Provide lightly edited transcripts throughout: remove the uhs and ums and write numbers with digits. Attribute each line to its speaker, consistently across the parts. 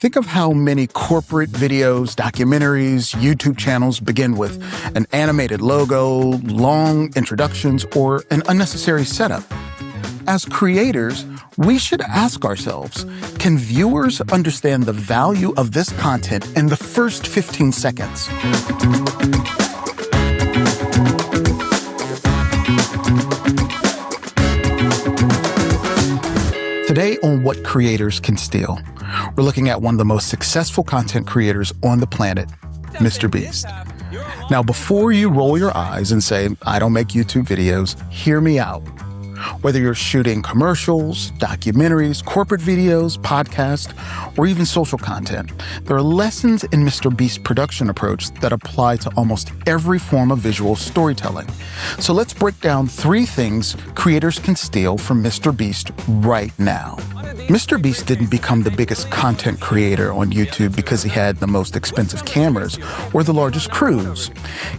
Speaker 1: Think of how many corporate videos, documentaries, YouTube channels begin with an animated logo, long introductions, or an unnecessary setup. As creators, we should ask ourselves, can viewers understand the value of this content in the first 15 seconds? Today on What Creators Can Steal, we're looking at one of the most successful content creators on the planet, MrBeast. Now, before you roll your eyes and say, I don't make YouTube videos, hear me out. Whether you're shooting commercials, documentaries, corporate videos, podcasts, or even social content, there are lessons in MrBeast's production approach that apply to almost every form of visual storytelling. So let's break down 3 things creators can steal from MrBeast right now. MrBeast didn't become the biggest content creator on YouTube because he had the most expensive cameras or the largest crews.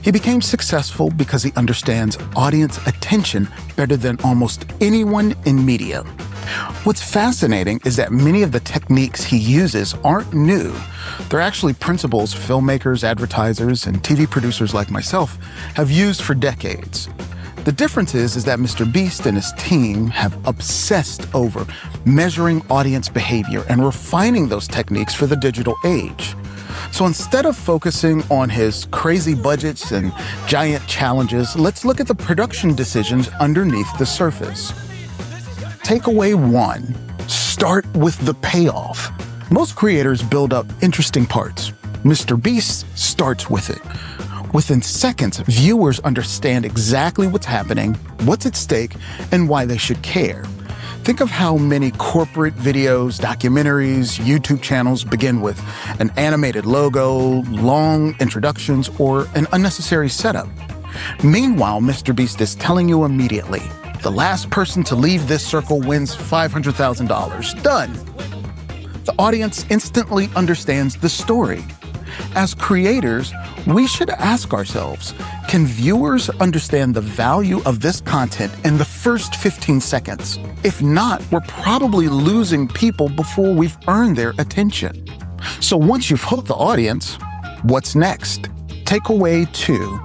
Speaker 1: He became successful because he understands audience attention better than almost anyone in media. What's fascinating is that many of the techniques he uses aren't new. They're actually principles filmmakers, advertisers, and TV producers like myself have used for decades. The difference is that MrBeast and his team have obsessed over measuring audience behavior and refining those techniques for the digital age. So instead of focusing on his crazy budgets and giant challenges, let's look at the production decisions underneath the surface. Takeaway 1, start with the payoff. Most creators build up interesting parts. MrBeast starts with it. Within seconds, viewers understand exactly what's happening, what's at stake, and why they should care. Think of how many corporate videos, documentaries, YouTube channels begin with an animated logo, long introductions, or an unnecessary setup. Meanwhile, MrBeast is telling you immediately, the last person to leave this circle wins $500,000. Done. The audience instantly understands the story. As creators, we should ask ourselves, can viewers understand the value of this content in the first 15 seconds? If not, we're probably losing people before we've earned their attention. So once you've hooked the audience, what's next? Takeaway 2,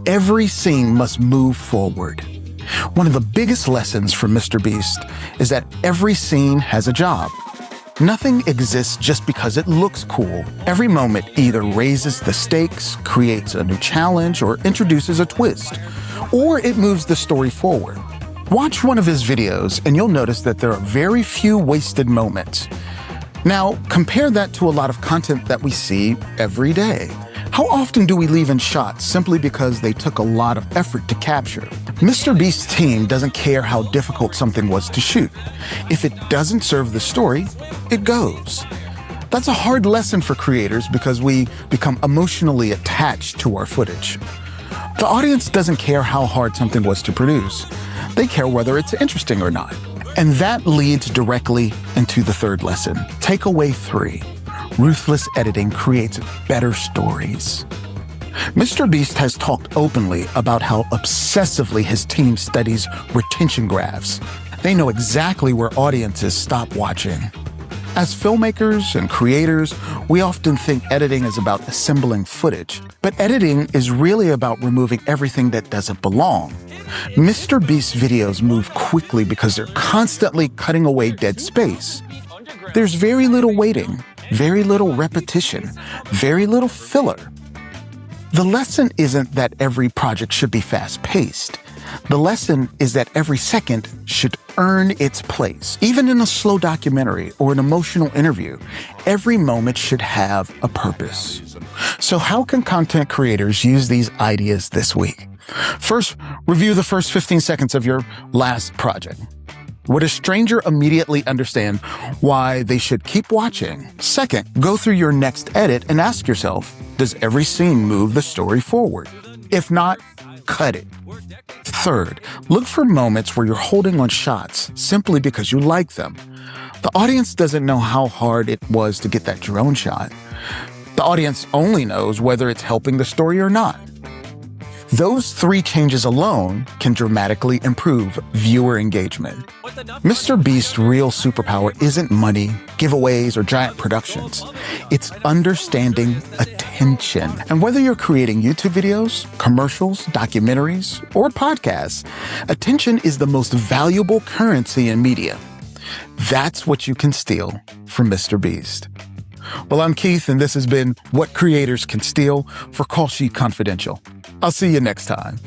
Speaker 1: every scene must move forward. One of the biggest lessons from MrBeast is that every scene has a job. Nothing exists just because it looks cool. Every moment either raises the stakes, creates a new challenge, or introduces a twist, or it moves the story forward. Watch one of his videos and you'll notice that there are very few wasted moments. Now, compare that to a lot of content that we see every day. How often do we leave in shots simply because they took a lot of effort to capture? MrBeast's team doesn't care how difficult something was to shoot. If it doesn't serve the story, it goes. That's a hard lesson for creators because we become emotionally attached to our footage. The audience doesn't care how hard something was to produce. They care whether it's interesting or not. And that leads directly into the 3rd lesson. Takeaway 3. Ruthless editing creates better stories. MrBeast has talked openly about how obsessively his team studies retention graphs. They know exactly where audiences stop watching. As filmmakers and creators, we often think editing is about assembling footage, but editing is really about removing everything that doesn't belong. MrBeast's videos move quickly because they're constantly cutting away dead space. There's very little waiting, very little repetition, very little filler. The lesson isn't that every project should be fast-paced. The lesson is that every second should earn its place. Even in a slow documentary or an emotional interview, every moment should have a purpose. So how can content creators use these ideas this week? First, review the first 15 seconds of your last project. Would a stranger immediately understand why they should keep watching? Second, go through your next edit and ask yourself, does every scene move the story forward? If not, cut it. Third, look for moments where you're holding on shots simply because you like them. The audience doesn't know how hard it was to get that drone shot. The audience only knows whether it's helping the story or not. Those 3 changes alone can dramatically improve viewer engagement. MrBeast's real superpower isn't money, giveaways, or giant productions. It's understanding attention. And whether you're creating YouTube videos, commercials, documentaries, or podcasts, attention is the most valuable currency in media. That's what you can steal from MrBeast. Well, I'm Keith, and this has been What Creators Can Steal for Call Sheet Confidential. I'll see you next time.